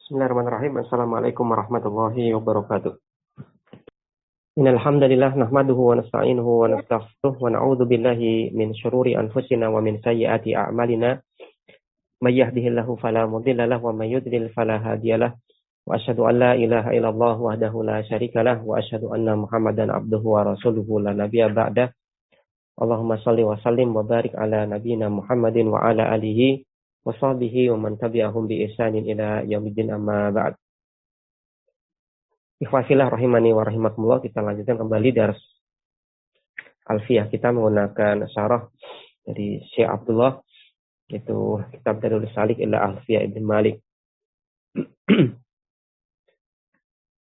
Bismillahirrahmanirrahim. Assalamualaikum warahmatullahi wabarakatuh. Innal hamdalillah nahmaduhu wa nasta'inuhu wa nastaghfiruh wa na'udzu billahi min syururi anfusina wa min sayyiati a'malina. May yahdihillahu fala mudilla lahu wa may yudlil fala hadiyalah. Wa asyhadu an la ilaha illallah wahdahu la syarikalah wa asyhadu anna Muhammadan abduhu wa rasuluhu la nabiyya ba'dah. Allahumma shalli wa sallim wa barik ala nabiyyina Muhammadin wa ala alihi wa sahbihi wa man tabi'ahum bi ihsanin ila yaumiddin amma ba'd. Ikhwasilah rahimani wa rahimakumullah, kita lanjutkan kembali dars Alfiyah kita menggunakan syarah dari Syekh Abdullah, yaitu kitab Darul Salik ila Alfiyah Ibn Malik.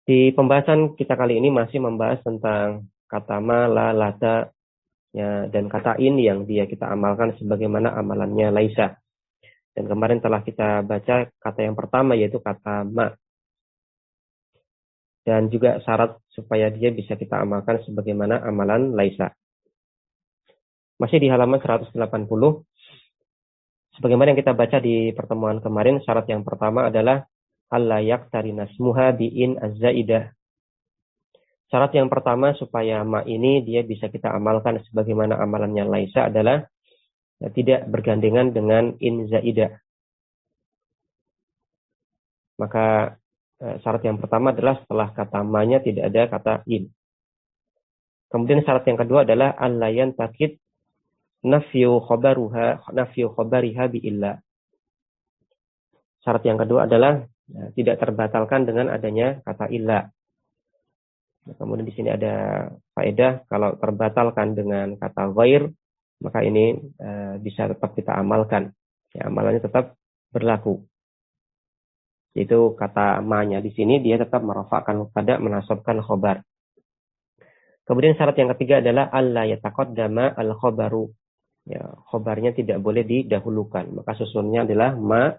Di pembahasan kita kali ini masih membahas tentang kata ma, la, lata ya, dan kata in yang kita amalkan sebagaimana amalannya laisa. Dan kemarin telah kita baca kata yang pertama, yaitu kata ma. Dan juga syarat supaya dia bisa kita amalkan sebagaimana amalan laisa. Masih di halaman 180. Sebagaimana yang kita baca di pertemuan kemarin, syarat yang pertama adalah alla yaqtarina ismuha bi in az-zaidah. Syarat yang pertama supaya ma ini dia bisa kita amalkan sebagaimana amalannya laisa adalah tidak bergandengan dengan in zaidah. Maka syarat yang pertama adalah setelah kata ma-nya tidak ada kata in. Kemudian syarat yang kedua adalah an la yantakid nafyu khabariha bi illa. Syarat yang kedua adalah tidak terbatalkan dengan adanya kata illa. Kemudian di sini ada faedah, kalau terbatalkan dengan kata ghair, maka ini bisa tetap kita amalkan. Ya, amalannya tetap berlaku. Itu kata ma-nya di sini dia tetap merafa'kan mubtada, menasabkan khobar. Kemudian syarat yang ketiga adalah alla yataqaddama al-khabaru. Ya, khobarnya tidak boleh didahulukan. Maka susunnya adalah ma,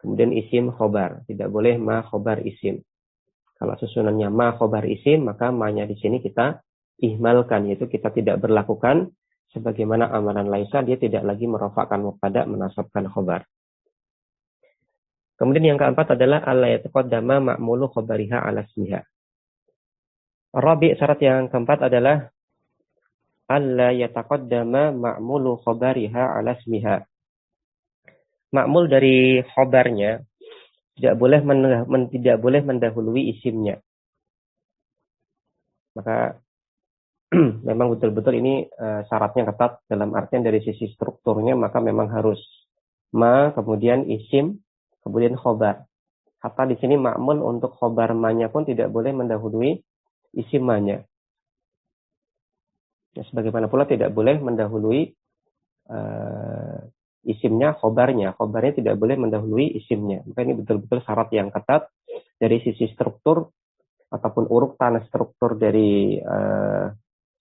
kemudian isim khobar. Tidak boleh ma khobar isim. Kalau susunannya ma khobar isim, maka ma-nya di sini kita ihmalkan, yaitu kita tidak berlakukan sebagaimana amalan laisa, dia tidak lagi merafa'kan mubtada, menasabkan khobar. Kemudian yang keempat adalah alla yataqaddama ma'mulu khabariha ala ismiha. Rabi, syarat yang keempat adalah alla yataqaddama ma'mulu khabariha ala ismiha. Ma'mul dari khabarnya tidak boleh mendahului isimnya. Maka memang betul-betul ini syaratnya ketat dalam artian dari sisi strukturnya, maka memang harus ma, kemudian isim, kemudian khobar. Hatta di sini ma'mul untuk khobar ma-nya pun tidak boleh mendahului isim ma-nya. Ya, sebagaimana pula tidak boleh mendahului isimnya khobarnya. Khobarnya tidak boleh mendahului isimnya. Maka ini betul-betul syarat yang ketat dari sisi struktur ataupun urutan struktur dari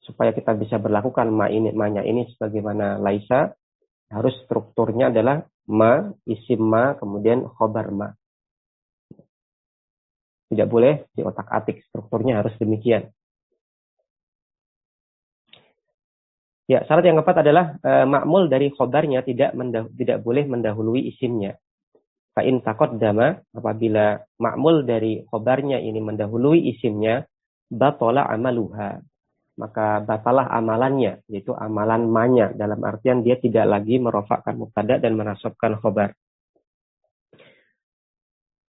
supaya kita bisa berlakukan ma-nya ini sebagaimana laisa, harus strukturnya adalah ma, isim ma, kemudian khobar ma. Tidak boleh di otak-atik, strukturnya harus demikian. Ya, syarat yang keempat adalah ma'mul dari khobarnya tidak boleh mendahului isimnya. Fa in taqaddama, apabila ma'mul dari khobarnya ini mendahului isimnya, batala amaluha. Maka batalah amalannya, yaitu amalan ma-nya, dalam artian dia tidak lagi merofakkan mubtada dan menasabkan khobar.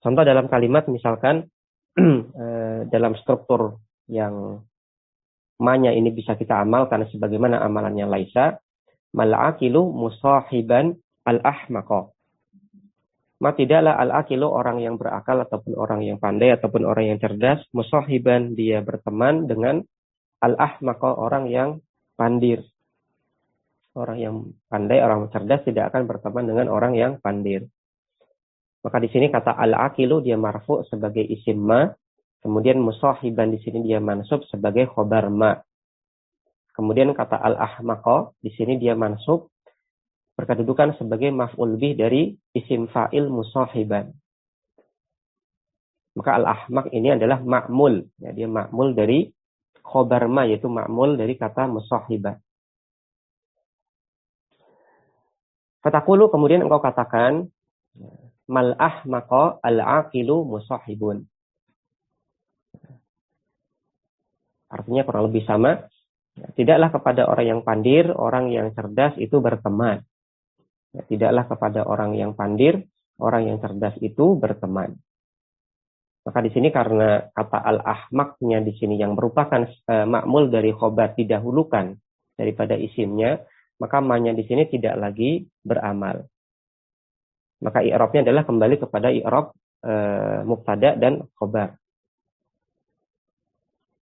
Contoh dalam kalimat misalkan dalam struktur yang ma-nya ini bisa kita amalkan sebagaimana amalannya laisa, mal-aqilu musahiban al-ahmaqa. Ma tidaklah al-aqilu orang yang berakal ataupun orang yang pandai ataupun orang yang cerdas, musahiban dia berteman dengan al-ahmaqa orang yang pandir. Orang yang pandai, orang cerdas tidak akan berteman dengan orang yang pandir. Maka di sini kata al-aqilu dia marfu sebagai isim ma, kemudian musahiban di sini dia mansub sebagai khobar ma. Kemudian kata al-ahmaqa di sini dia mansub berkedudukan sebagai maf'ul bih dari isim fa'il musahiban. Maka al-ahmaq ini adalah ma'mul, ya, dia ma'mul dari khobar ma, yaitu ma'mul dari kata musahibah. Fatakulu, kemudian engkau katakan, mal ahmaqa al-aqilu musahibun. Artinya kurang lebih sama. Tidaklah kepada orang yang pandir, orang yang cerdas itu berteman. Tidaklah kepada orang yang pandir, orang yang cerdas itu berteman. Maka di sini karena kata al-ahmaknya di sini yang merupakan ma'mul dari khobar didahulukan daripada isimnya, maka ma-nya di sini tidak lagi beramal. Maka i'rabnya adalah kembali kepada i'rab mubtada dan khobar.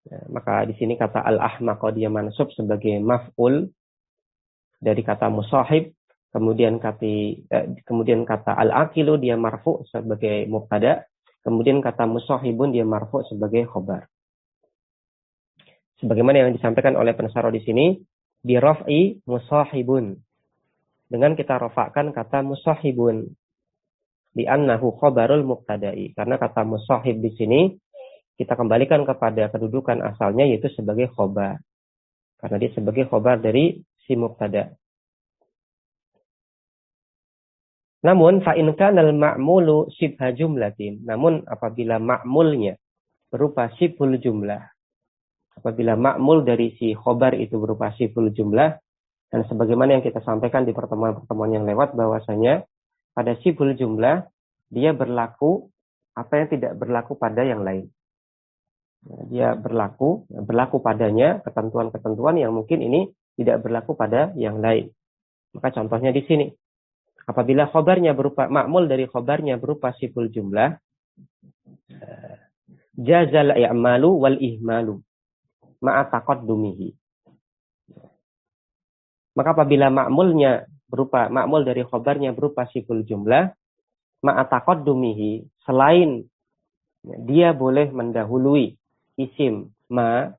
Maka di sini kata al-ahmaq dia mansub sebagai maf'ul dari kata musahib, kemudian kata al-aqilu dia marfu sebagai mubtada, kemudian kata musahibun dia marfu sebagai khobar. Sebagaimana yang disampaikan oleh pensaro di sini, di raf'i musahibun. Dengan kita rafa'kan kata musahibun. Di annahu khobarul mubtada'i. Karena kata musahib di sini kita kembalikan kepada kedudukan asalnya yaitu sebagai khobar. Karena dia sebagai khobar dari si mubtada. Namun fa'in kanal ma'mulu shibha jumlatin. Namun apabila ma'mulnya berupa shibhul jumlah. Apabila ma'mul dari si khobar itu berupa shibhul jumlah. Dan sebagaimana yang kita sampaikan di pertemuan-pertemuan yang lewat bahwasanya pada shibhul jumlah dia berlaku apa yang tidak berlaku pada yang lain. Dia berlaku padanya ketentuan-ketentuan yang mungkin ini tidak berlaku pada yang lain. Maka contohnya di sini. Apabila khobarnya berupa ma'mul dari khobarnya berupa shibhul jumlah, jazal i'malu wal ihmalu ma'a taqaddumihi. Maka apabila ma'mul dari khobarnya berupa shibhul jumlah, ma'a taqaddumihi, selain dia boleh mendahului isim ma,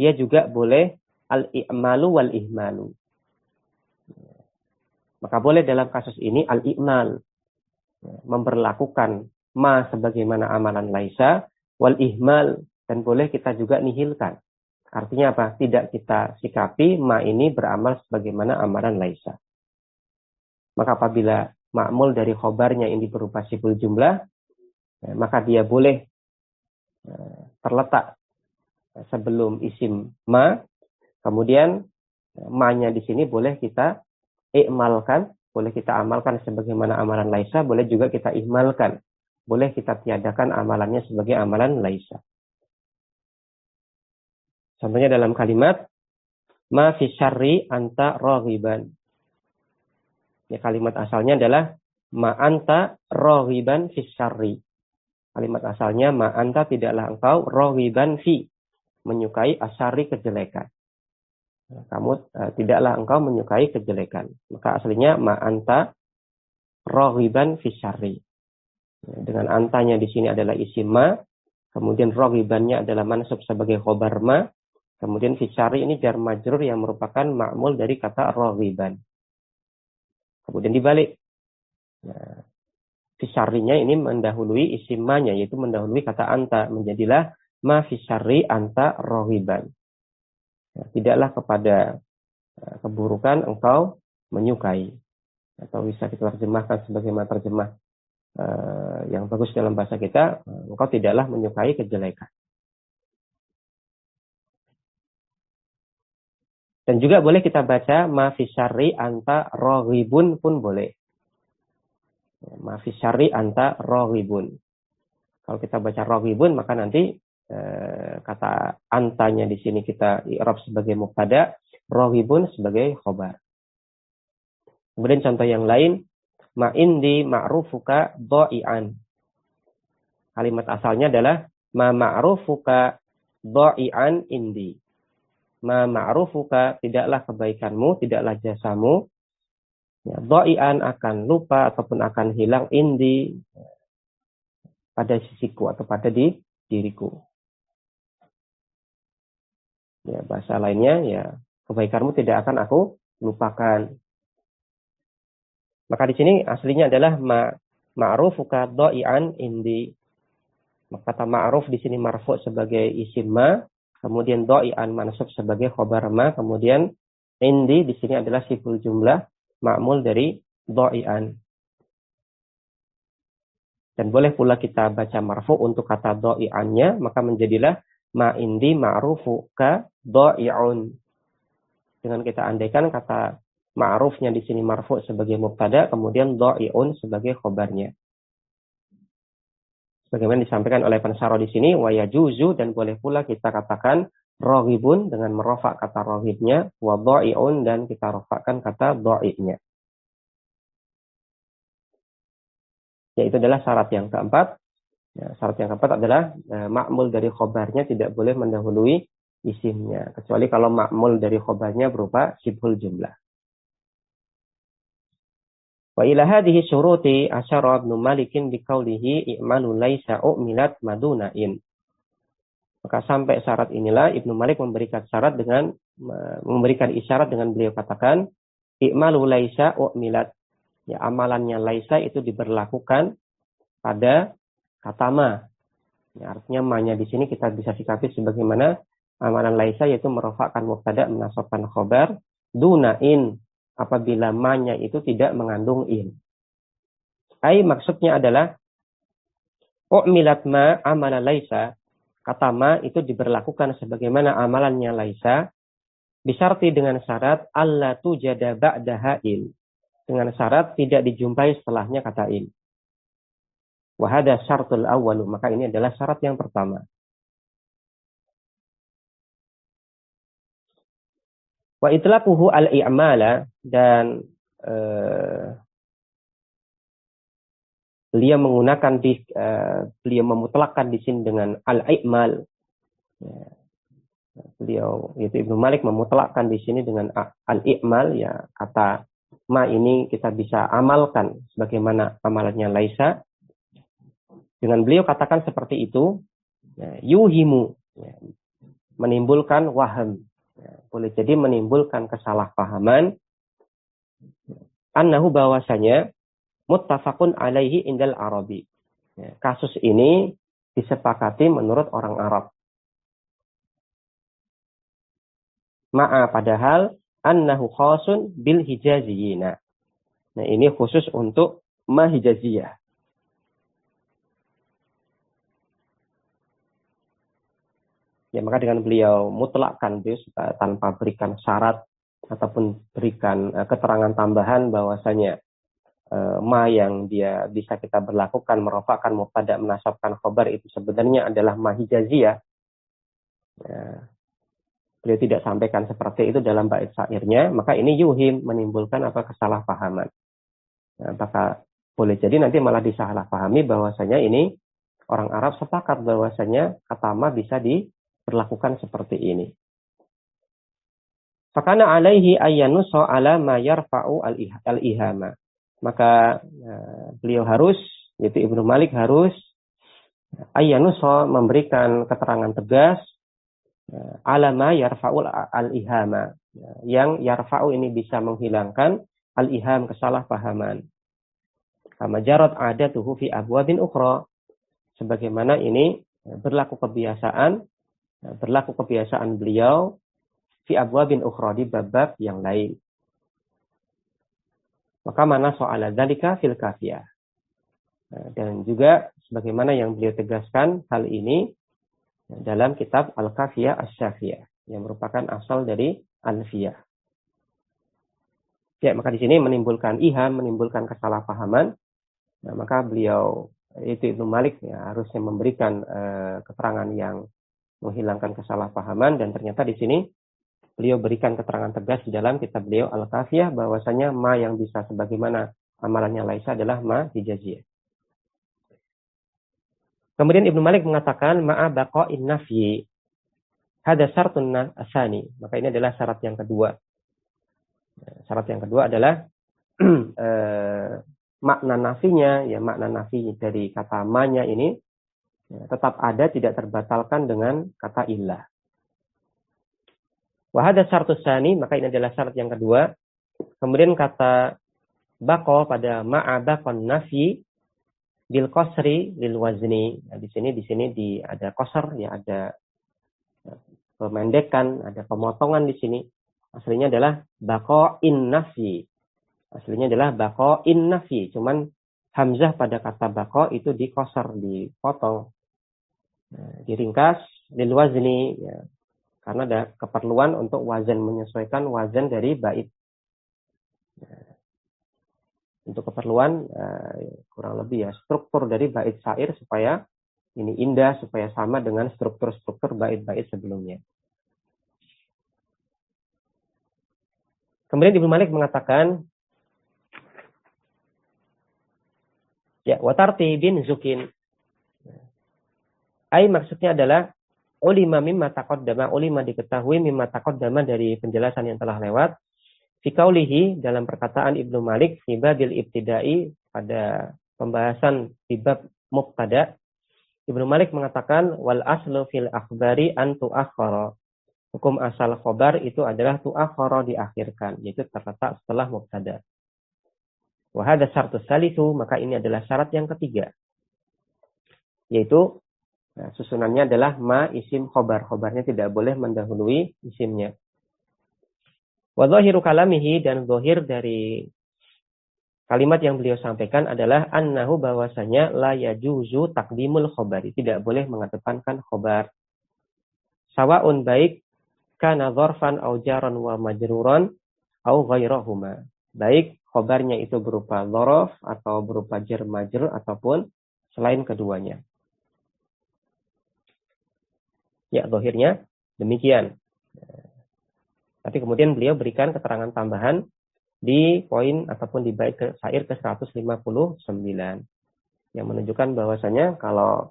dia juga boleh al-i'malu wal ihmalu. Maka boleh dalam kasus ini al-i'mal, memberlakukan ma sebagaimana amalan laisa, wal ihmal, dan boleh kita juga nihilkan. Artinya apa? Tidak kita sikapi ma ini beramal sebagaimana amalan laisa. Maka apabila ma'mul dari khobarnya ini berupa shibhul jumlah, maka dia boleh terletak sebelum isim ma, kemudian ma-nya di sini boleh kita i'malkan, boleh kita amalkan sebagaimana amalan laisa, boleh juga kita ihmalkan, boleh kita tiadakan amalannya sebagai amalan laisa. Contohnya dalam kalimat ma fi syarri anta raghiban. Ya, kalimat asalnya adalah ma anta raghiban fi syarri. Kalimat asalnya ma anta tidaklah engkau raghiban fi, menyukai asyari kejelekan. Kamu tidaklah engkau menyukai kejelekan. Maka aslinya ma anta raghiban fi syarri. Dengan antanya di sini adalah isim ma, kemudian raghibannya adalah mansub sebagai khobar ma, kemudian fi syarri ini jar majrur yang merupakan ma'mul dari kata raghiban. Kemudian dibalik. Nah, fi syarrinya ini mendahului isim ma-nya, yaitu mendahului kata anta, menjadilah ma fi syarri anta raghiban. Tidaklah kepada keburukan engkau menyukai. Atau bisa kita terjemahkan sebagaimana terjemah yang bagus dalam bahasa kita, engkau tidaklah menyukai kejelekan. Dan juga boleh kita baca ma fi syarri anta raghibun pun boleh. Ma fi syarri anta raghibun. Kalau kita baca raghibun maka nanti kata antanya di sini kita i'rab sebagai mubtada, raghibun sebagai khobar. Kemudian contoh yang lain, ma indi ma'rufuka dha'ian. Kalimat asalnya adalah ma ma'rufuka dha'ian indi. Ma ma'rufuka, tidaklah kebaikanmu, tidaklah jasamu, ya, dha'ian akan lupa ataupun akan hilang indi pada sisiku atau pada diriku. Ya, bahasa lainnya ya kebaikanmu tidak akan aku lupakan. Maka di sini aslinya adalah ma'rufuka dha'ian indi. Maka kata ma'ruf di sini marfu sebagai isim ma, kemudian dha'ian mansub sebagai khobar ma, kemudian indi di sini adalah shibhul jumlah ma'mul dari dha'ian. Dan boleh pula kita baca marfu untuk kata do'i'annya, maka menjadilah ma indi ma'rufu ka do'i'un. Dengan kita andaikan kata ma'rufnya di sini marfu sebagai mubtada, kemudian do'i'un sebagai khobarnya. Sebagaimana disampaikan oleh Pensaro di sini, wa yajuzu, dan boleh pula kita katakan roghibun dengan merofak kata roghibnya, wa do'i'un, dan kita rofakkan kata do'i'nya. Yaitu adalah syarat yang keempat. Ya, syarat yang keempat adalah ma'mul dari khobarnya tidak boleh mendahului isimnya. Kecuali kalau ma'mul dari khobarnya berupa sibhul jumlah. Wa ila hadhihi syuruti asyara Ibnu Malikin biqaulihi i'malu laisa u'milat madunain. Maka sampai syarat inilah Ibnu Malik memberikan isyarat dengan beliau katakan i'malu laisa u'milat. Ya, amalannya laisa itu diberlakukan pada kata ma. Ya, artinya ma-nya di sini kita bisa sikapi sebagaimana amalan laisa, yaitu merofakkan mubtada, menasabkan khobar, dunain, apabila ma-nya itu tidak mengandung in. Maksudnya adalah u'milat ma amala laisa, kata ma itu diberlakukan sebagaimana amalannya laisa, bisyarti dengan syarat alla tujada ba'daha in, dengan syarat tidak dijumpai setelahnya kata in. Wahada syartul awwalu, maka ini adalah syarat yang pertama. Wa itlaquhu al-i'mala, dan beliau menggunakan beliau memutlakkan di sini dengan al-i'mal. Ya, beliau yaitu Ibnu Malik memutlakkan di sini dengan al-i'mal, ya kata ma ini kita bisa amalkan sebagaimana amalannya laisa. Dengan beliau katakan seperti itu, ya, yuhimu, ya, menimbulkan waham, ya, boleh jadi menimbulkan kesalahpahaman, annahu bahwasanya muttafaqun alaihi indal Arabi. Ya, kasus ini disepakati menurut orang Arab. Ma'a, padahal annahu khasun bil hijaziyina. Nah, ini khusus untuk ma hijaziyah. Ya, maka dengan beliau mutlakkan tanpa berikan syarat ataupun berikan keterangan tambahan bahwasanya ma yang dia bisa kita berlakukan merofakkan mubtada menasabkan khobar itu sebenarnya adalah ma hijaziyah. Ya, beliau tidak sampaikan seperti itu dalam bait syairnya, maka ini yuhim, menimbulkan kesalahpahaman. Nah, maka boleh jadi nanti malah disalahpahami bahwasanya ini orang Arab sepakat bahwasanya kata ma bisa diberlakukan seperti ini. Fakana alaihi ayyanusa ala ma yarfa'u al-ihama. Maka beliau harus, yaitu Ibnu Malik harus ayyanusa memberikan keterangan tegas ala ma yarfa'u al-ihama. Yang yarfa'u ini bisa menghilangkan al-iham, kesalahpahaman. Kama jarat adatuhu fi abwabin ukhra. Sebagaimana ini berlaku kebiasaan beliau fi abwabin ukhra, di bab-bab yang lain. Maka mana soal dzalika fil kafiyah. Dan juga sebagaimana yang beliau tegaskan hal ini dalam kitab Al-Kafiyah Asy-Syafiyah yang merupakan asal dari Alfiyah. Ya, maka di sini menimbulkan iham, menimbulkan kesalahpahaman. Nah, maka beliau itu Ibnu Malik ya, harusnya memberikan keterangan yang menghilangkan kesalahpahaman, dan ternyata di sini beliau berikan keterangan tegas di dalam kitab beliau Al-Kafiyah bahwasanya ma yang bisa sebagaimana amalannya laisa adalah ma hijaziyah. Kemudian Ibnu Malik mengatakan ma'a baqa'in nafyi. Hada syartun asani. Maka ini adalah syarat yang kedua. Syarat yang kedua adalah makna nafinya, ya makna nafi dari kata ma-nya ini ya, tetap ada, tidak terbatalkan dengan kata illah. Wahada syartus tsani, maka ini adalah syarat yang kedua. Kemudian kata baqo pada ma'a baqon nafi bil qasri lil wazni. Nah, di sini ada qasr, ya ada pemendekan, ada pemotongan di sini. Aslinya adalah baqo in nafi. Aslinya adalah baqo in nafi, cuman hamzah pada kata baqa itu dikosor, dipotong, diringkas lil wazni, ya, karena ada keperluan untuk wazan, menyesuaikan wazan dari bait. Untuk keperluan kurang lebih ya struktur dari bait syair supaya ini indah, supaya sama dengan struktur-struktur bait-bait sebelumnya. Kemudian Ibnu Malik mengatakan, ya, watartibin zukin. Ai maksudnya adalah ulima mimma taqaddama, ulima diketahui mimma taqaddama dari penjelasan yang telah lewat. Fi qaulihi, dalam perkataan Ibnu Malik fi babil ibtidai, pada pembahasan di bab mubtada, Ibnu Malik mengatakan wal aslu fil akhbari an tuakhkhara. Hukum asal khobar itu adalah tuakhkhara, diakhirkan, yaitu terletak setelah mubtada. Wa hadza syartus salisu, maka ini adalah syarat yang ketiga. Yaitu susunannya adalah ma isim khobar. Khobarnya tidak boleh mendahului isimnya. Wa dhahiru kalamihi, dan zahir dari kalimat yang beliau sampaikan adalah annahu, bahwasanya la yajuzu taqdimul khobari, tidak boleh mengedepankan khobar. Sawaun, baik kana dzarfan au jaran wa majruran au ghairahuma, baik khobarnya itu berupa dzaraf atau berupa jar majrur ataupun selain keduanya. Ya, zahirnya demikian. Tapi kemudian beliau berikan keterangan tambahan di poin ataupun di bait syair ke-159 yang menunjukkan bahwasanya kalau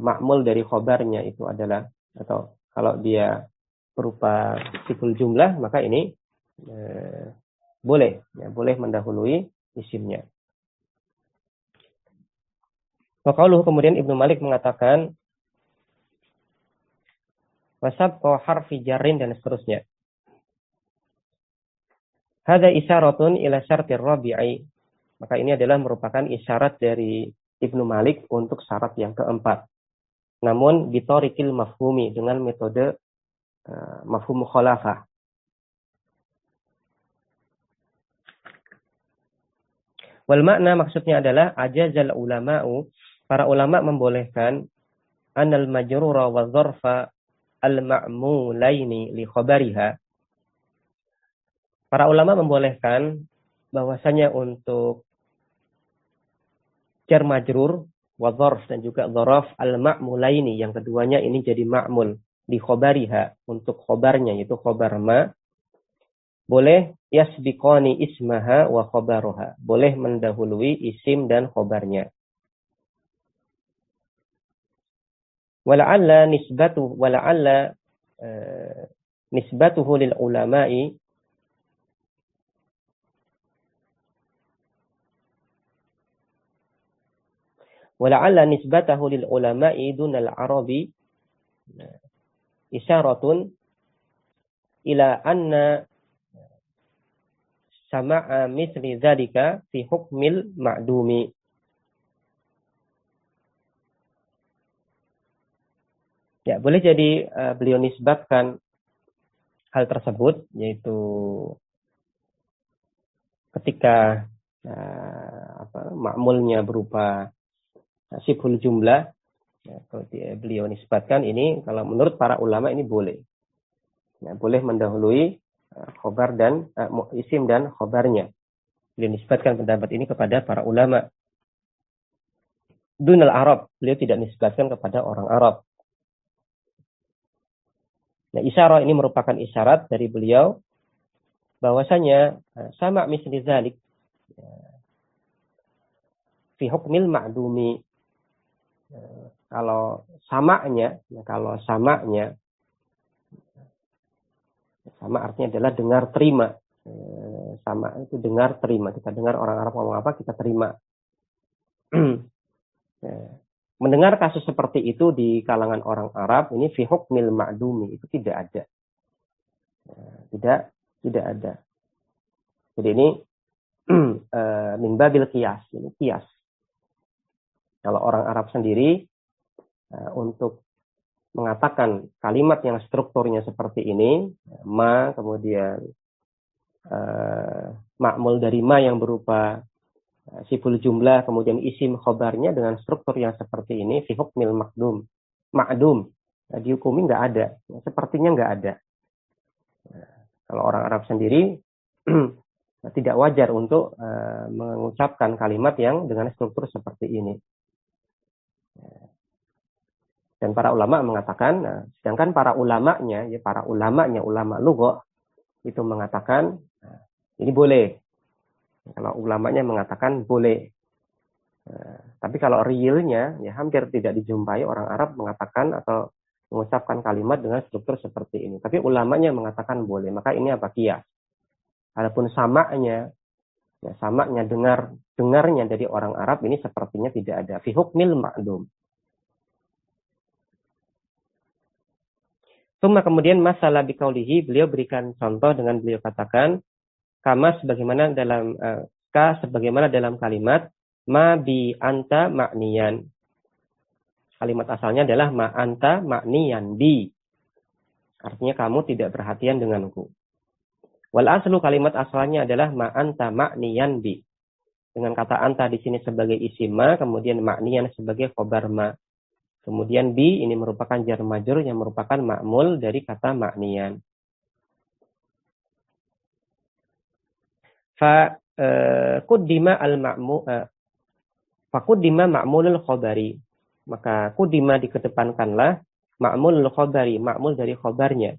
makmul dari khobarnya itu adalah, atau kalau dia berupa siful jumlah, maka ini boleh mendahului isimnya. Waqauluhu, kemudian Ibnu Malik mengatakan wasabqa harfi jarrin, dan seterusnya. Hadza isyaratun ila syartir rabi'i, maka ini adalah merupakan isyarat dari Ibnu Malik untuk syarat yang keempat. Namun bitorikil mafhumi, dengan metode mafhum mukhalafah. Wal makna, maksudnya adalah ajazal ulama'u, para ulama membolehkan anal majrura wa dzarfa al-ma'mulaini li khabariha. Para ulama membolehkan bahwasanya untuk jar majrur wa dzarf dan juga dzaraf al-ma'mulaini, yang keduanya ini jadi ma'mul, di khabariha, untuk khobarnya yaitu khobar ma, boleh yasbiqani ismaha wa khabaruha, boleh mendahului isim dan khobarnya. Wala'alla nisbatuhu lil ulama'i, wala'alla nisbatahu lil ulama'i dunal arabi isyaratun ila anna sama'a misli dzalika fi hukmil ma'dumi. Ya, boleh jadi beliau nisbatkan hal tersebut, yaitu ketika ma'mulnya berupa siful jumlah, ya, kalau beliau nisbatkan ini, kalau menurut para ulama ini boleh. Ya, boleh mendahului khobar dan isim dan khobarnya. Beliau nisbatkan pendapat ini kepada para ulama. Dunal Arab, beliau tidak nisbatkan kepada orang Arab. Nah, isyarah ini merupakan isyarat dari beliau bahwasanya sama misli dzalik fi hukmil ma'dumi. Kalau samanya sama artinya adalah dengar terima. Sama itu dengar terima. Kita dengar orang Arab ngomong apa, kita terima. Mendengar kasus seperti itu di kalangan orang Arab ini fi hukmil ma'dumi, itu tidak ada. Tidak ada. Jadi ini min babil qiyas, ini qiyas. Kalau orang Arab sendiri untuk mengatakan kalimat yang strukturnya seperti ini, kemudian ma'mul dari ma yang berupa siful jumlah, kemudian isim khobarnya dengan struktur yang seperti ini, fi hukmil ma'dum. Dihukumi nggak ada, sepertinya nggak ada. Kalau orang Arab sendiri tidak wajar untuk mengucapkan kalimat yang dengan struktur seperti ini. Dan para ulama mengatakan, sedangkan para ulamanya, ulama lugha itu mengatakan ini boleh. Kalau ulamanya mengatakan boleh. Tapi kalau realnya, ya hampir tidak dijumpai orang Arab mengatakan atau mengucapkan kalimat dengan struktur seperti ini. Tapi ulamanya mengatakan boleh. Maka ini apa? Qiyas. Adapun samaknya, ya samaknya dengarnya dari orang Arab ini sepertinya tidak ada. Fi hukmil ma'dum. Kemudian masalah biqaulihi, beliau berikan contoh dengan beliau katakan kama sebagaimana dalam kalimat ma bi anta ma'niyan. Kalimat asalnya adalah ma anta ma'niyan bi. Artinya kamu tidak perhatian denganku. Wal aslu kalimat asalnya adalah ma anta ma'niyan bi. Dengan kata anta di sini sebagai isim ma, kemudian ma'niyan sebagai khobar ma. Kemudian bi ini merupakan jar majrur yang merupakan ma'mul dari kata ma'niyan. Fa kuddima ma'mulul khabari. Maka kuddima dikedepankanlah ma'mulul khabari, ma'mul dari khabarnya.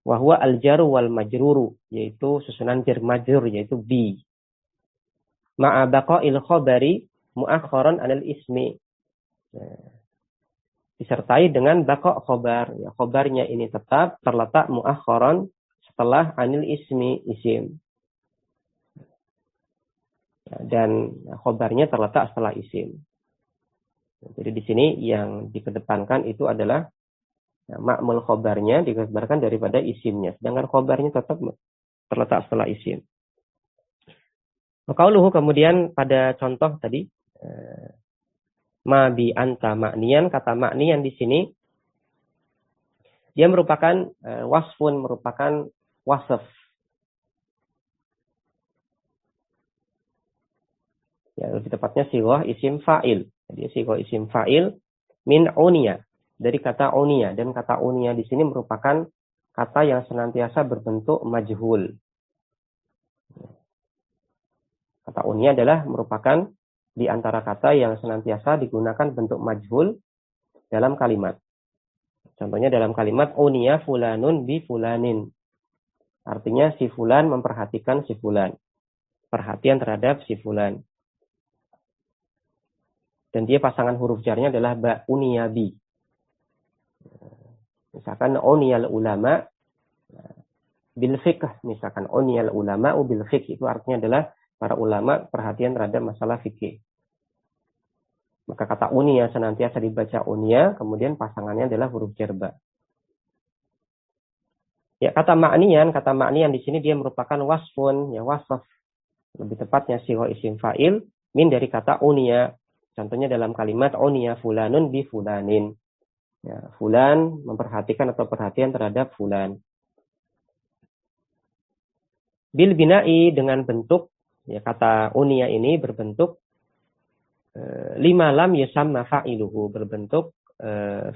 Wa huwa al-jaru wal majruru, yaitu susunan jar majrur yaitu bi. Ma'a baqa'il khabari mu'akhkharan 'anil ismi. Disertai dengan baqa' khabar. Ya, khabarnya ini tetap terletak mu'akhkharan setelah 'anil ismi, isim. Dan khobarnya terletak setelah isim. Jadi di sini yang dikedepankan itu adalah ma'mul khobarnya dikedepankan daripada isimnya. Sedangkan khobarnya tetap terletak setelah isim. Qauluhu kemudian pada contoh tadi ma bi anta ma'niyan, kata ma'niyan di sini dia merupakan wasfun, merupakan wasf. Ya, lebih tepatnya sighah isim fa'il. Jadi sighah isim fa'il min uniya, dari kata uniya, dan kata uniya di sini merupakan kata yang senantiasa berbentuk majhul. Kata uniya adalah merupakan di antara kata yang senantiasa digunakan bentuk majhul dalam kalimat. Contohnya dalam kalimat uniya fulanun bi fulanin. Artinya si fulan memperhatikan si fulan. Perhatian terhadap si fulan. Dan dia pasangan huruf jarnya adalah ba uniyabi. Misalkan uniyal ulama bil fiqh, misalkan uniyal ulama bil fiqh, itu artinya adalah para ulama perhatian terhadap masalah fikih. Maka kata uniya senantiasa dibaca uniya, kemudian pasangannya adalah huruf jar ba. Ya, kata ma'niyan di sini dia merupakan wasfun, ya wasf. Lebih tepatnya sighah isim fa'il min dari kata uniya. Contohnya dalam kalimat uniya fulanun bi fulanin. Ya, fulan memperhatikan atau perhatian terhadap fulan. Bil bina'i dengan bentuk, ya kata uniya ini berbentuk lima lam yusamma fa'iluhu, berbentuk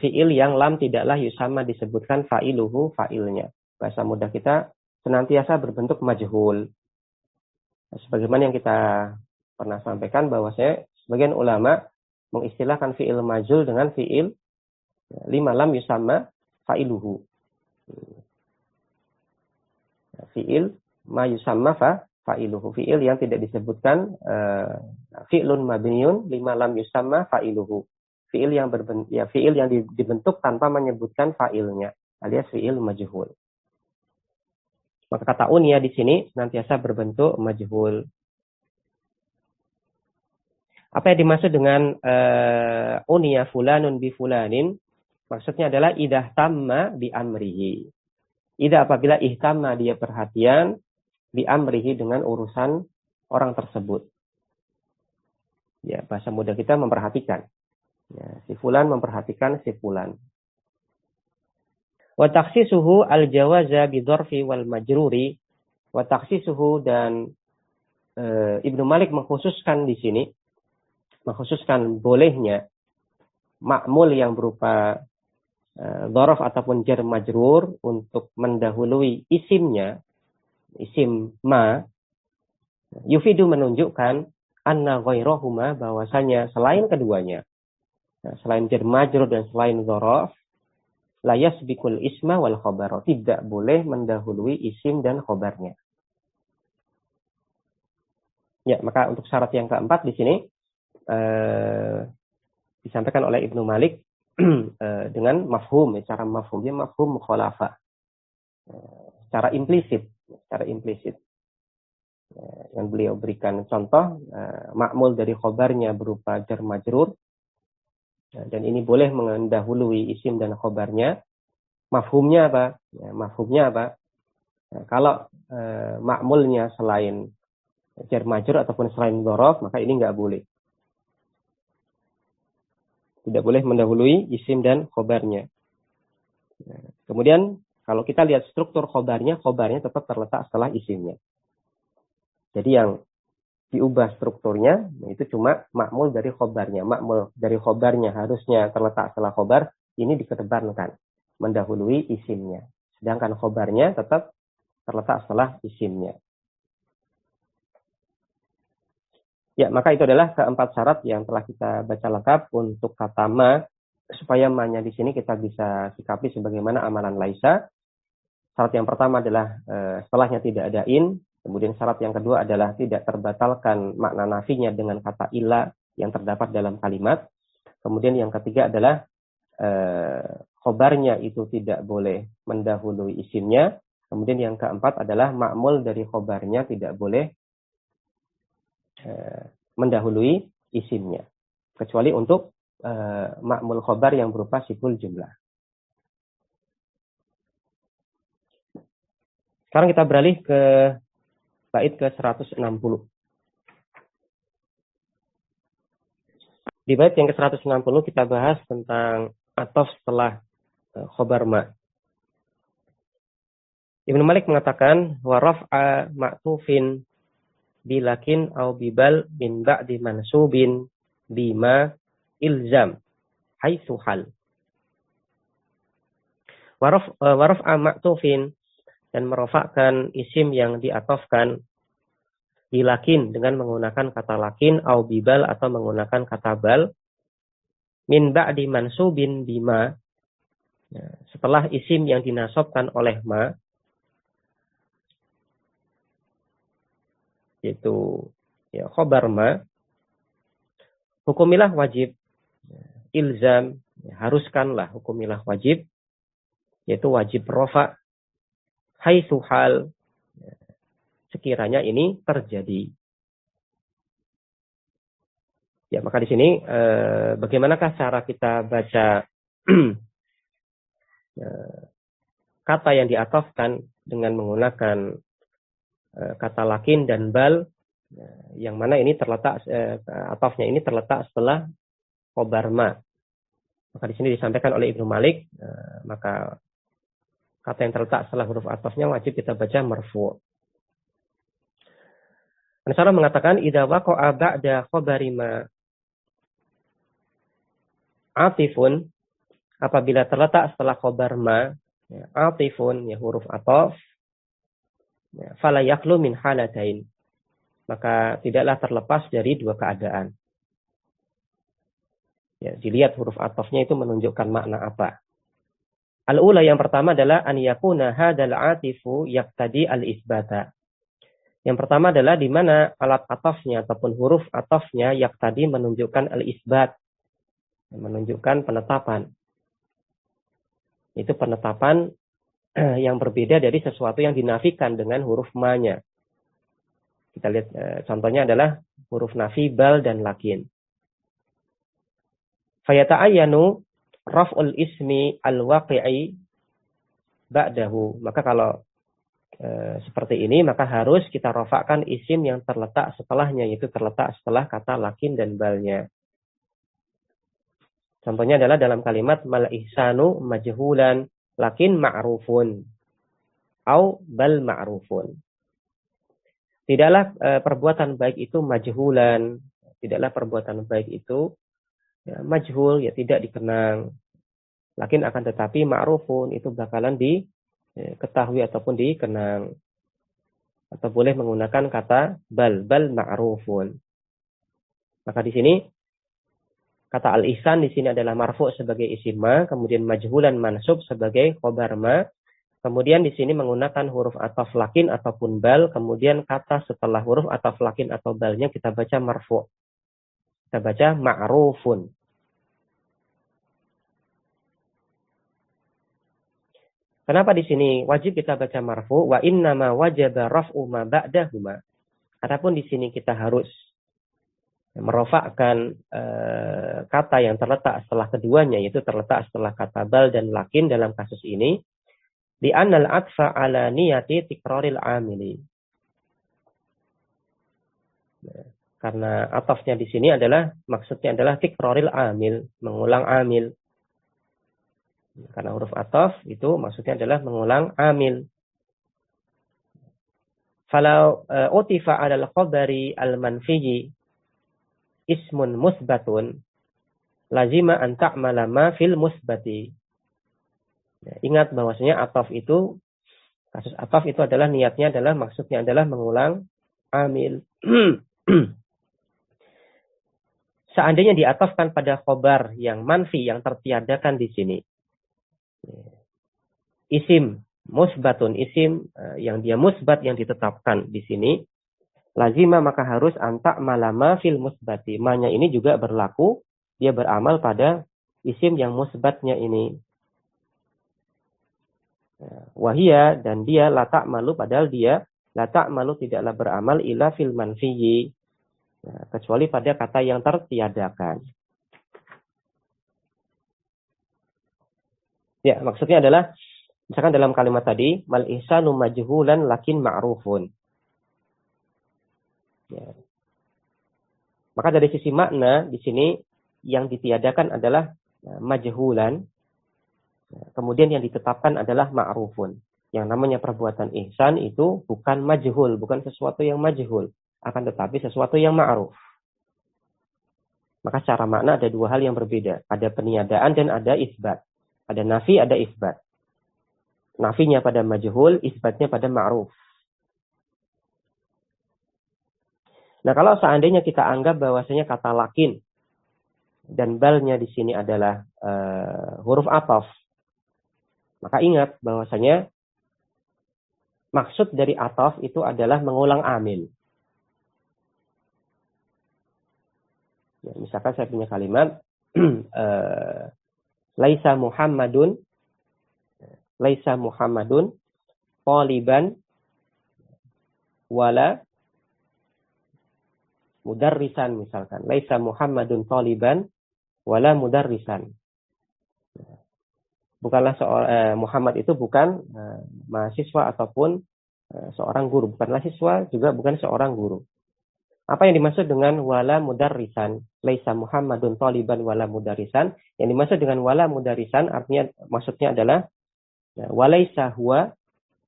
fi'il yang lam tidaklah yusamma disebutkan fa'iluhu, fa'ilnya. Bahasa mudah kita senantiasa berbentuk majhul. Sebagaimana yang kita pernah sampaikan bahwasanya sebagian ulama mengistilahkan fi'il majhul dengan fi'il lima lam yusamma fa'iluhu. Fi'il ma yusamma fa'iluhu. Fi'il yang tidak disebutkan fi'lun mabniun lima lam yusamma fa'iluhu. Fi'il yang dibentuk tanpa menyebutkan fa'ilnya, alias fi'il majhul. Maka kata unia di sini senantiasa berbentuk majhul. Apa yang dimaksud dengan unia fulanun bi fulanin? Maksudnya adalah idah tamma bi amrihi. Idah apabila ihtamma dia perhatian bi amrihi dengan urusan orang tersebut. Ya, bahasa mudah kita memperhatikan. Ya, si fulan memperhatikan si fulan. Wa takhsisuhu al-jawaza bi dzarfi wal majruri. Wa takhsisuhu dan Ibnu Malik mengkhususkan di sini, mengkhususkan bolehnya ma'mul yang berupa dzaraf ataupun jar majrur untuk mendahului isimnya, isim ma, yufidu menunjukkan anna ghairahuma, bahwasanya selain keduanya, selain jar majrur dan selain dzaraf, la yasbiqul isma wal khabar, tidak boleh mendahului isim dan khabarnya. Ya, maka untuk syarat yang keempat di sini disampaikan oleh Ibnu Malik dengan mafhum, cara mafhumnya mafhum mukhalafah, secara implisit, yang beliau berikan contoh ma'mul dari khobarnya berupa jar majrur, dan ini boleh mendahului isim dan khobarnya. Mafhumnya apa? Mafhumnya apa? Kalau ma'mulnya selain jar majrur ataupun selain dzaraf, maka ini nggak boleh. Tidak boleh mendahului isim dan khobarnya. Kemudian kalau kita lihat struktur khobarnya tetap terletak setelah isimnya. Jadi yang diubah strukturnya itu cuma ma'mul dari khobarnya. Ma'mul dari khobarnya harusnya terletak setelah khobar, ini dikedepankan mendahului isimnya. Sedangkan khobarnya tetap terletak setelah isimnya. Ya, maka itu adalah keempat syarat yang telah kita baca lengkap untuk kata ma, supaya ma-nya di sini kita bisa sikapi sebagaimana amalan laisa. Syarat yang pertama adalah setelahnya tidak ada in. Kemudian syarat yang kedua adalah tidak terbatalkan makna nafinya dengan kata illa yang terdapat dalam kalimat. Kemudian yang ketiga adalah khobarnya itu tidak boleh mendahului isimnya. Kemudian yang keempat adalah ma'mul dari khobarnya tidak boleh mendahului isimnya, kecuali untuk ma'mul khobar yang berupa siful jumlah. Sekarang kita beralih ke bait ke 160. Di bait yang ke 160 kita bahas tentang ataf setelah khobar ma. Ibnu Malik mengatakan wa raf'a ma'tufin bilakin au bibal min ba'di mansubin bima ilzam haitsu hal. Wa raf'a ma'tufin, dan merofakkan isim yang diatofkan bilakin dengan menggunakan kata lakin au bibal atau menggunakan kata bal min ba'di mansubin bima, setelah isim yang dinasobkan oleh ma, yaitu ya khobar ma, hukumilah wajib, ilzam, haruskanlah, hukumilah wajib, yaitu wajib rofa, haitsu hal, sekiranya ini terjadi. Ya, maka di sini bagaimanakah cara kita baca kata yang diatofkan dengan menggunakan kata lakin dan bal, yang mana ini terletak atofnya ini terletak setelah khobar ma. Maka di sini disampaikan oleh Ibnu Malik, maka kata yang terletak setelah huruf atofnya wajib kita baca marfu'. An-Salam mengatakan idza waqa'a ba'da khabari ma atifun, apabila terletak setelah khobar ma atifun, ya huruf atof, fala yakhlu min halatain, maka tidaklah terlepas dari dua keadaan. Ya, dilihat huruf atofnya itu menunjukkan makna apa. Al-ula, yang pertama adalah an yakuna hadzal atifu yaqtadi al-isbata. Yang pertama adalah di mana alat atofnya ataupun huruf atofnya yaqtadi menunjukkan al-isbat, menunjukkan penetapan. Itu penetapan yang berbeda dari sesuatu yang dinafikan dengan huruf ma-nya. Kita lihat contohnya adalah huruf nafi bal dan lakin. Fayata'ayyanu raf'ul ismi al-waqi'i ba'dahu. Maka kalau seperti ini, maka harus kita rafa'kan isim yang terletak setelahnya, yaitu terletak setelah kata lakin dan balnya. Contohnya adalah dalam kalimat mal ihsanu majhulan lakin ma'rufun au bal ma'rufun. Tidaklah perbuatan baik itu majhulan, tidaklah perbuatan baik itu ya, majhul, ya tidak dikenang. Lakin akan tetapi ma'rufun itu bakalan diketahui ataupun dikenang. Atau boleh menggunakan kata bal ma'rufun. Maka di sini kata al-ihsan di sini adalah marfu' sebagai isim ma, kemudian majhulan mansub sebagai khobar ma. Kemudian di sini menggunakan huruf ataf lakin ataupun bal, kemudian kata setelah huruf ataf lakin atau balnya kita baca marfu'. Kita baca ma'rufun. Kenapa di sini wajib kita baca marfu? Wa innama wajaba raf'u ma ba'dahuma. Adapun di sini kita harus merofakkan kata yang terletak setelah keduanya, yaitu terletak setelah kata bal dan lakin dalam kasus ini. Di annal atfa ala niyati tikraril amili. Karena atafnya di sini adalah, maksudnya adalah tikraril amil, mengulang amil. Karena huruf ataf itu maksudnya adalah mengulang amil. Falau utifa alal khabari al-manfiyi ismun musbatun lazima an ta'mala ma fil musbati. Ya, ingat bahwasanya ataf itu, kasus ataf itu adalah niatnya adalah, maksudnya adalah mengulang amil. Seandainya diatafkan pada khobar yang manfi, yang tertiadakan di sini, isim musbatun, isim yang dia musbat, yang ditetapkan di sini, lazima maka harus antak malama fil musbati. Ma-nya ini juga berlaku, dia beramal pada isim yang musbatnya ini. Wahia, dan dia latak malu, padahal dia latak malu tidaklah beramal ila fil manfiyi, kecuali pada kata yang tertiadakan. Ya, maksudnya adalah misalkan dalam kalimat tadi mal ihsanu majhulan lakin ma'rufun. Ya. Maka dari sisi makna di sini yang ditiadakan adalah majhulan. Kemudian yang ditetapkan adalah ma'rufun. Yang namanya perbuatan ihsan itu bukan majhul, bukan sesuatu yang majhul, akan tetapi sesuatu yang ma'ruf. Maka secara makna ada dua hal yang berbeda. Ada peniadaan dan ada isbat. Ada nafi, ada isbat. Nafinya pada majhul, isbatnya pada ma'ruf. Nah, kalau seandainya kita anggap bahwasanya kata lakin dan balnya di sini adalah huruf ataf, maka ingat bahwasanya maksud dari ataf itu adalah mengulang amil. Ya, misalkan saya punya kalimat laisa Muhammadun taliban wala mudarrisan, misalkan laisa Muhammadun taliban wala mudarrisan. Bukanlah Muhammad itu bukan mahasiswa ataupun seorang guru, bukanlah siswa, juga bukan seorang guru. Apa yang dimaksud dengan wala mudarrisan? Laisa Muhammadun taliban wala mudarrisan. Yang dimaksud dengan wala mudarrisan artinya, maksudnya adalah walaisa huwa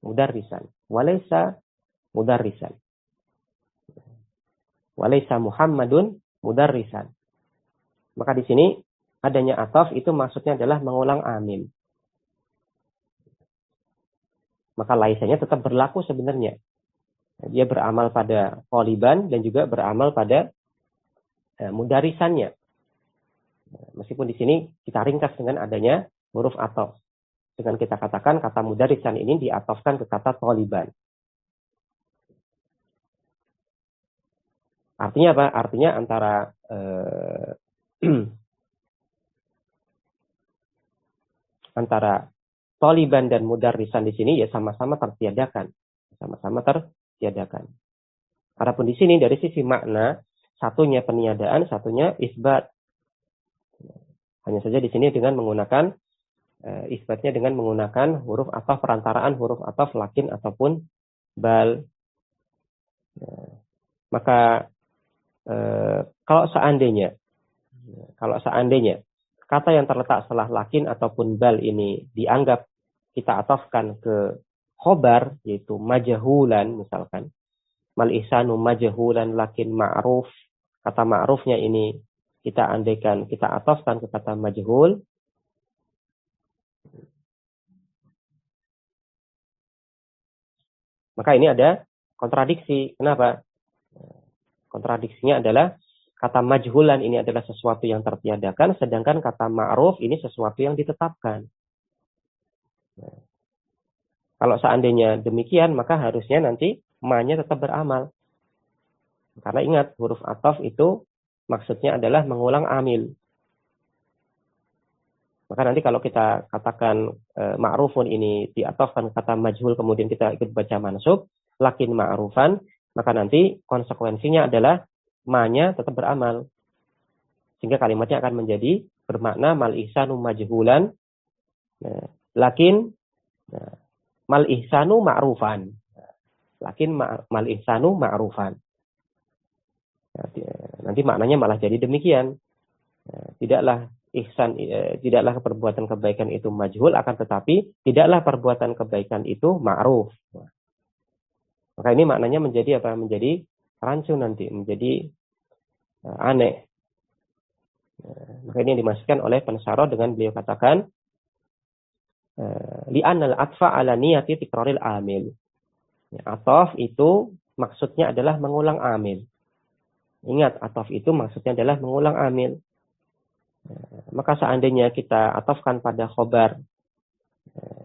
mudarrisan. Walaisa mudarrisan. Walaisa Muhammadun mudarrisan. Maka di sini adanya ataf itu maksudnya adalah mengulang amil. Maka laisanya tetap berlaku sebenarnya. Dia beramal pada taliban dan juga beramal pada mudarisannya. Meskipun di sini kita ringkas dengan adanya huruf ataf. Dengan kita katakan kata mudarisan ini diatafkan ke kata taliban. Artinya apa? Artinya antara antara taliban dan mudarrisan di sini ya sama-sama tertiadakan. Sama-sama tertiadakan. Adapun di sini dari sisi makna, satunya peniadaan, satunya isbat. Hanya saja di sini dengan menggunakan isbatnya dengan menggunakan huruf ataf, perantaraan huruf ataf lakin ataupun bal. Maka kalau seandainya kata yang terletak setelah lakin ataupun bal ini dianggap kita atafkan ke khobar, yaitu majhulan misalkan, mal ihsanu majhulan lakin ma'ruf. Kata ma'rufnya ini kita andaikan, kita atofkan ke kata majhul, maka ini ada kontradiksi. Kenapa? Kontradiksinya adalah kata majhulan ini adalah sesuatu yang tertiadakan, sedangkan kata ma'ruf ini sesuatu yang ditetapkan. Kalau seandainya demikian, maka harusnya nanti ma-nya tetap beramal. Karena ingat, huruf ataf itu maksudnya adalah mengulang amil. Maka nanti kalau kita katakan ma'rufun ini diatofkan kata majhul, kemudian kita ikut baca mansub, lakin ma'rufan, maka nanti konsekuensinya adalah ma-nya tetap beramal. Sehingga kalimatnya akan menjadi bermakna mal ihsanu majhulan, lakin mal ihsanu ma'rufan. Lakin mal ihsanu ma'rufan. Nanti maknanya malah jadi demikian. Tidaklah ihsan, tidaklah perbuatan kebaikan itu majhul, akan tetapi tidaklah perbuatan kebaikan itu ma'ruf. Maka ini maknanya menjadi apa? Menjadi rancu nanti, menjadi aneh. Maka ini yang dimaksudkan oleh pensyarah dengan beliau katakan li'annal atfa ala niyati tikraril amil. Ataf itu maksudnya adalah mengulang amil. Ingat, ataf itu maksudnya adalah mengulang amil. Maka seandainya kita atafkan pada khobar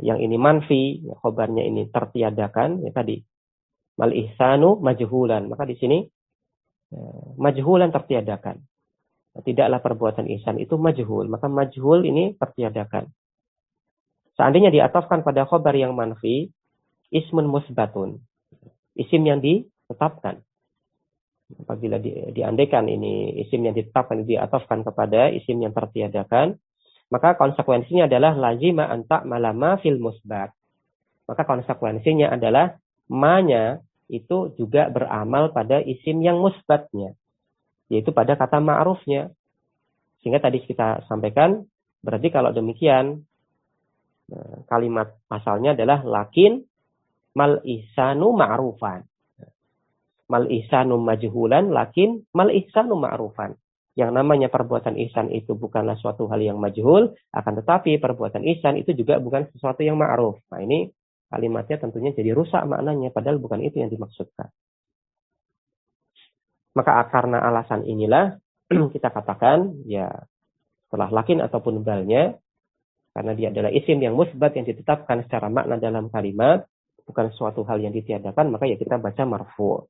yang ini manfi, khobarnya ini tertiadakan, ya tadi mal ihsanu majhulan, maka di sini majhulan tertiadakan. Tidaklah perbuatan ihsan itu majhul, maka majhul ini tertiadakan. Seandainya diatafkan pada khobar yang manfi, ismun musbatun, isim yang ditetapkan. Apabila diandaikan ini isim yang ditetapkan diatafkan kepada isim yang tertiadakan, maka konsekuensinya adalah lazima anta malama fil musbat. Maka konsekuensinya adalah ma-nya itu juga beramal pada isim yang musbatnya, yaitu pada kata ma'rufnya. Sehingga tadi kita sampaikan, berarti kalau demikian kalimat asalnya adalah lakin mal ihsanu ma'rufan. Mal ihsanu majhulan lakin mal ihsanu ma'rufan. Yang namanya perbuatan ihsan itu bukanlah suatu hal yang majhul, akan tetapi perbuatan ihsan itu juga bukan sesuatu yang ma'ruf. Nah, ini kalimatnya tentunya jadi rusak maknanya, padahal bukan itu yang dimaksudkan. Maka karena alasan inilah kita katakan ya setelah lakin ataupun balnya, karena dia adalah isim yang musbat yang ditetapkan secara makna dalam kalimat, bukan suatu hal yang ditiadakan, maka ya kita baca marfu'.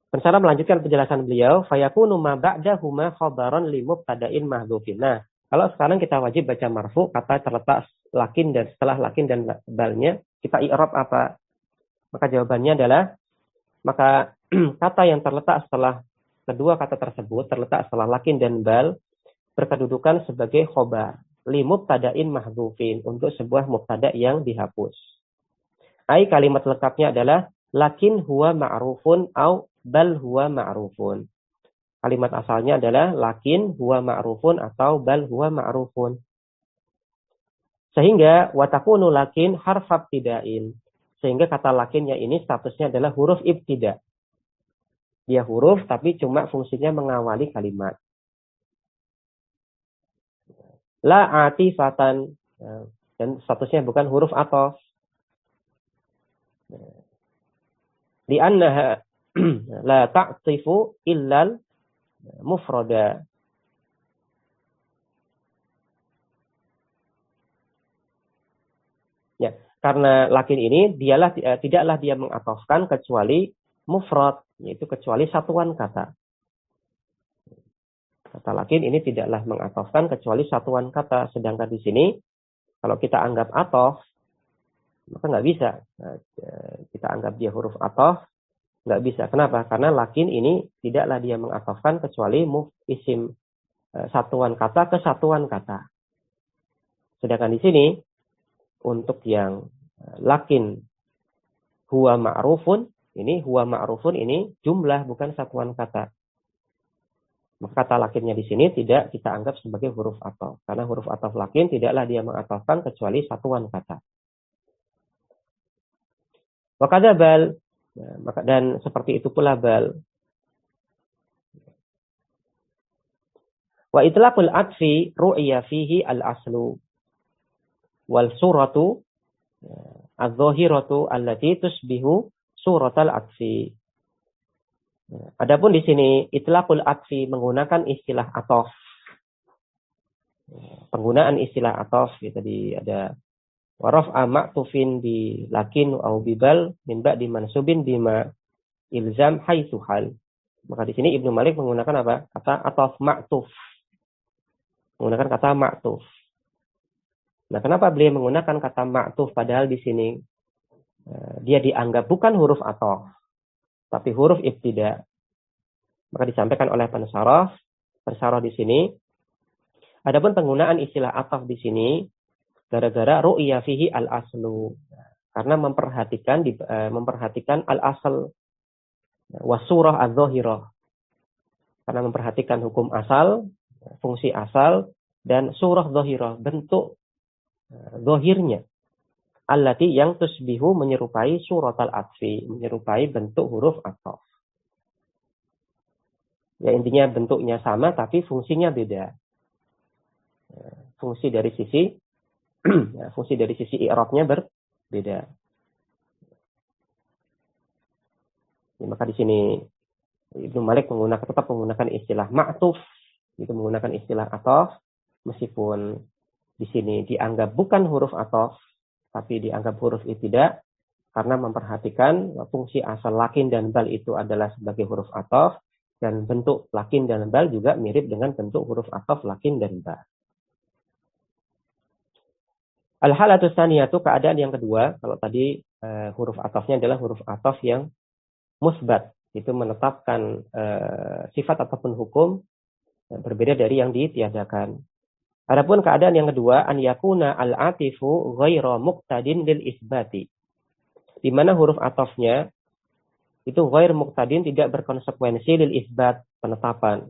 Pensyarah melanjutkan penjelasan beliau, fayakunu ma ba'dahuma khabaran li mubtada'in mahdhufin. Nah, kalau sekarang kita wajib baca marfu, kata terletak lakin dan setelah lakin dan balnya, kita i'rab apa? Maka jawabannya adalah, maka kata yang terletak setelah kedua kata tersebut, terletak setelah lakin dan bal, berkedudukan sebagai khobar li mubtada'in mahdhufin, untuk sebuah mubtada' yang dihapus. Ai kalimat lengkapnya adalah lakin huwa ma'rufun au bal huwa ma'rufun. Kalimat asalnya adalah lakin huwa ma'rufun atau bal huwa ma'rufun. Sehingga watakunu lakin harf ibtida'in. Sehingga kata lakinnya ini statusnya adalah huruf ibtida'. Dia huruf tapi cuma fungsinya mengawali kalimat. La atifatan, dan statusnya bukan huruf ataf. Li'annaha la ta'tifu illal mufrada. Ya, karena lakin ini tidaklah dia mengatofkan kecuali mufrad, yaitu kecuali satuan kata. Kata lakin ini tidaklah mengatofkan kecuali satuan kata, sedangkan di sini kalau kita anggap atof, maka nggak bisa. Nah, kita anggap dia huruf atof, nggak bisa. Kenapa? Karena lakin ini tidaklah dia mengatofkan kecuali isim satuan kata ke satuan kata. Sedangkan di sini untuk yang lakin huwa ma'rufun, ini huwa ma'rufun ini jumlah bukan satuan kata. Maka kata lakinnya di sini tidak kita anggap sebagai huruf atof, karena huruf atof lakin tidaklah dia mengatofkan kecuali satuan kata. Wa kadza bal, maka dan seperti itu pula bal. Wa itlaqul atfi ru'ya fihi al-aslu wal suratu adz-dzahiratu allati tusbihu suratal atfi. Adapun di sini itlaqul atfi menggunakan istilah ataf. Penggunaan istilah ataf tadi ada waraf'a ma'tufin bi lakin au bibal min ba'di mansubin bima ilzam haitsu hal. Maka di sini Ibnu Malik menggunakan apa? Kata ataf ma'tuf. Menggunakan kata ma'tuf. Nah, kenapa beliau menggunakan kata ma'tuf padahal di sini dia dianggap bukan huruf ataf, tapi huruf ibtida. Maka disampaikan oleh pensarah di sini. Adapun penggunaan istilah ataf di sini gara-gara ru'ya fihi al-aslu. Karena memperhatikan al-asl wasurah adz-dzahirah. Karena memperhatikan hukum asal, fungsi asal, dan surah dzahirah, bentuk dzahirnya. Allati yang tusbihu menyerupai surat al-atfi, menyerupai bentuk huruf ataf. Ya intinya bentuknya sama tapi fungsinya beda. Fungsi dari sisi i'rabnya berbeda. Ya, maka di sini Ibnu Malik tetap menggunakan istilah ma'tuf, itu menggunakan istilah ataf, meskipun di sini dianggap bukan huruf ataf, tapi dianggap huruf ibtida, karena memperhatikan fungsi asal lakin dan bal itu adalah sebagai huruf ataf, dan bentuk lakin dan bal juga mirip dengan bentuk huruf ataf lakin dan bal. Al-halatus tsaniyatu, keadaan yang kedua, kalau tadi huruf atafnya adalah huruf ataf yang musbat, itu menetapkan sifat ataupun hukum berbeda dari yang ditiadakan. Adapun keadaan yang kedua, an yakuna al-atifu ghaira muqtadin lil isbati. Di mana huruf atafnya itu ghair muqtadin, tidak berkonsekuensi lil isbat, penetapan.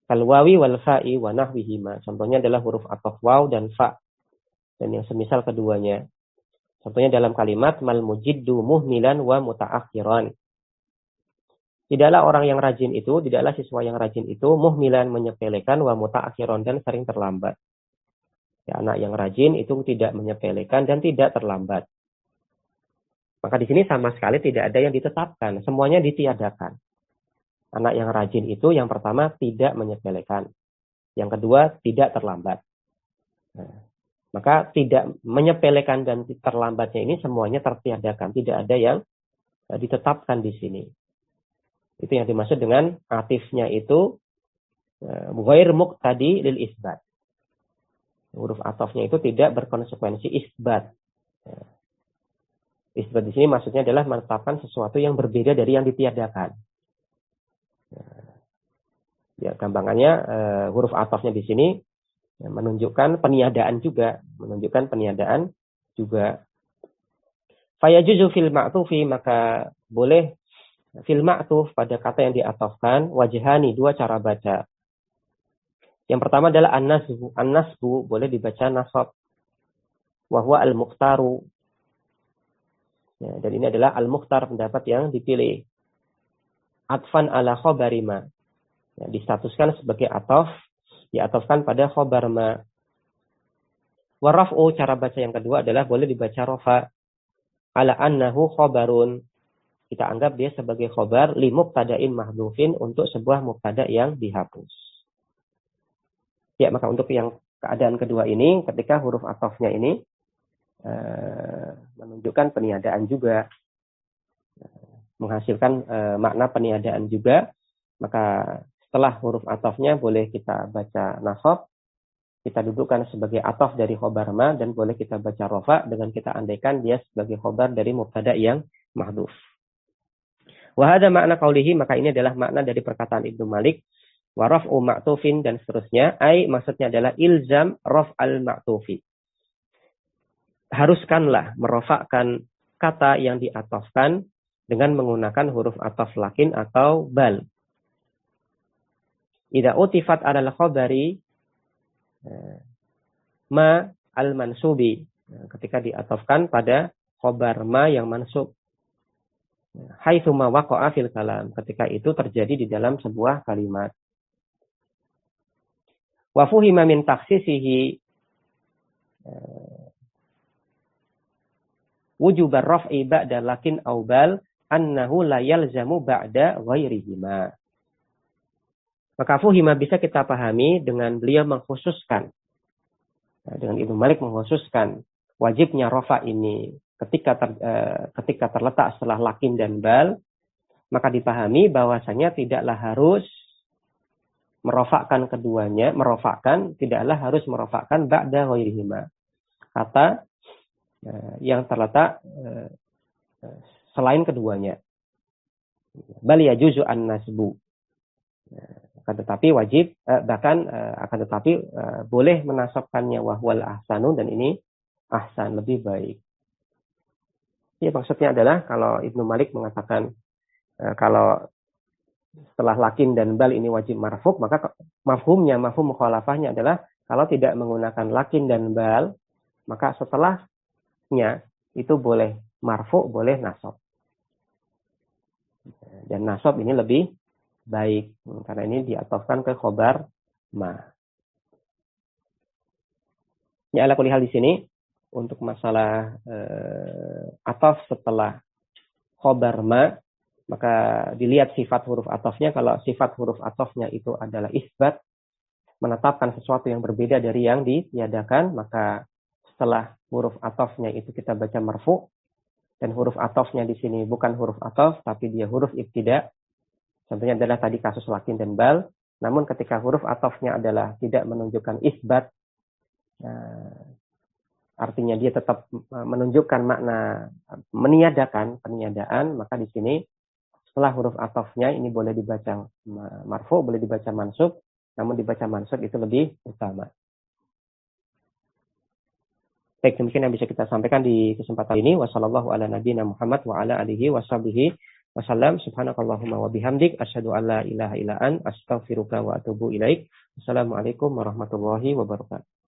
Kal wawi wal fa'i wa nahwihima. Contohnya adalah huruf ataf waw dan fa, dan yang semisal keduanya. Contohnya dalam kalimat mal mujiddu muhmilan wa mutaakhiran. Tidaklah orang yang rajin itu, tidaklah siswa yang rajin itu muhmilan, menyepelekan, wa mutaakhiran, dan sering terlambat. Ya, anak yang rajin itu tidak menyepelekan dan tidak terlambat. Maka di sini sama sekali tidak ada yang ditetapkan, semuanya ditiadakan. Anak yang rajin itu yang pertama tidak menyepelekan, yang kedua tidak terlambat. Nah, maka tidak menyepelekan dan terlambatnya ini semuanya tertiadakan, tidak ada yang ditetapkan di sini. Itu yang dimaksud dengan atifnya itu ghair muqtadi lil isbat. Huruf atafnya itu tidak berkonsekuensi isbat. Isbat di sini maksudnya adalah menetapkan sesuatu yang berbeda dari yang ditiadakan. Ya, gampangannya huruf atafnya di sini menunjukkan peniadaan juga, Fayajuzu fil ma'tufi, maka boleh fil ma'tuf pada kata yang diatafkan wajhani, dua cara baca. Yang pertama adalah an-nasbu, boleh dibaca nasab. Wa huwa al-mukhtaru. Ya, dan ini adalah al-mukhtar, pendapat yang dipilih. Atfan ala khabari ma. Ya, distatuskan sebagai ataf, diatafkan pada khabar ma. Wa raf'u, cara baca yang kedua adalah boleh dibaca rafa. Ala annahu khabarun. Kita anggap dia sebagai khabar li mubtada'in mahdhufin, untuk sebuah mubtada' yang dihapus. Ya, maka untuk yang keadaan kedua ini, ketika huruf atafnya ini menunjukkan peniadaan juga, menghasilkan makna peniadaan juga, maka setelah huruf atafnya boleh kita baca nasab, kita dudukkan sebagai ataf dari khobar ma, dan boleh kita baca rofa dengan kita andaikan dia sebagai khobar dari mubtada yang mahdhuf. Wa hadza makna qaulihi, maka ini adalah makna dari perkataan Ibnu Malik, wa raf'u ma'tufin, dan seterusnya, ai maksudnya adalah ilzam raf'al ma'tufi. Haruskanlah merofakkan kata yang diatafkan dengan menggunakan huruf ataf lakin atau bal. Idza utifat alal khabari ma al-mansubi, ketika diatafkan pada khobar ma yang mansub. Haitsu ma waqa'a fil kalam, ketika itu terjadi di dalam sebuah kalimat. Wa fuhima min takhsisihi wujubar raf'i ba'da lakin aw bal annahu la yalzamu ba'da ghairihima. Maka fuhima bisa kita pahami dengan beliau mengkhususkan, dengan Ibnu Malik mengkhususkan wajibnya rafa ini ketika terletak setelah lakin dan bal, maka dipahami bahwasanya tidaklah harus merofakkan keduanya, tidaklah harus merofakkan ba'da ghairihima. Kata yang terletak selain keduanya. Bal yajuzu an-nasbu. Akan tetapi wajib, boleh menasabkannya wahwal ahsanu, dan ini ahsan, lebih baik. Ya, maksudnya adalah kalau Ibnu Malik mengatakan kalau setelah lakin dan bal ini wajib marfu', maka mafhum mukhalafahnya adalah kalau tidak menggunakan lakin dan bal, maka setelahnya itu boleh marfu', boleh nasab. Dan nasab ini lebih baik karena ini diatofkan ke khobar ma. Ya, ala kulli hal di sini untuk masalah ataf setelah khobar ma, maka dilihat sifat huruf atofnya. Kalau sifat huruf atofnya itu adalah isbat, menetapkan sesuatu yang berbeda dari yang ditiadakan, maka setelah huruf atofnya itu kita baca marfu', dan huruf atofnya di sini bukan huruf atof tapi dia huruf ibtida. Contohnya adalah tadi kasus lakin dan bal. Namun ketika huruf atofnya adalah tidak menunjukkan isbat, artinya dia tetap menunjukkan makna peniadaan, maka di sini setelah huruf atofnya ini boleh dibaca marfu', boleh dibaca mansub, namun dibaca mansub itu lebih utama. Baik, demikian yang bisa kita sampaikan di kesempatan ini. Wassallallahu ala nabiyina Muhammad wa ala alihi washabihi wasallam. Subhanakallahumma wa bihamdik asyhadu an la ilaha illa anta astaghfiruka wa atubu ilaik. Wassalamualaikum warahmatullahi wabarakatuh.